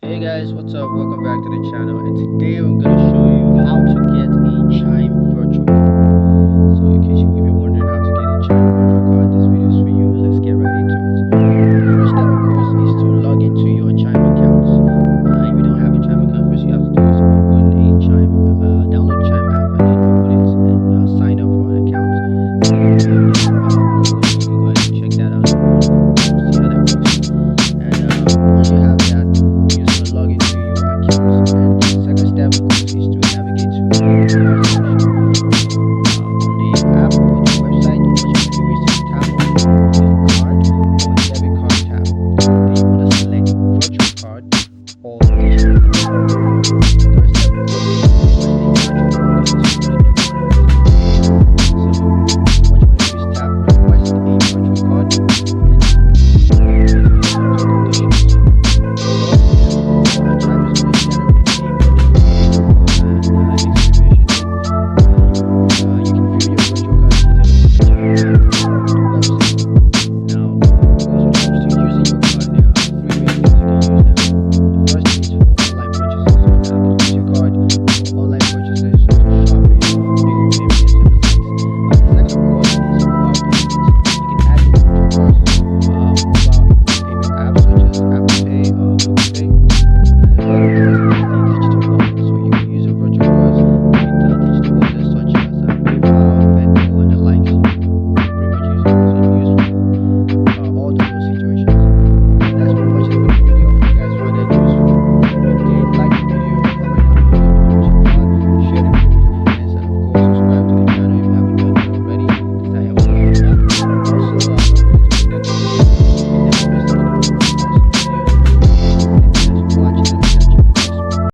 Hey guys, what's up? Welcome back to the channel, and today I'm going to show you how to get a Chime virtual card. So in case you're wondering how to get a Chime virtual card, this video is for you. Let's get right into it. The first step, of course, is to log into your Chime accounts. If you don't have a Chime account, first you have to do is open a Chime, download the Chime app, and then open it and sign up for an account. So you can go ahead and check that out. See how that works. And once you have that, you're just gonna log into your accounts. And the second step, of course, is to navigate to the card section. On the app or the website, what you want to do is to tap on the card or debit card tab. Then you want to select virtual card or digital card. The third step, of course, is requesting virtual card. This is what you want to do.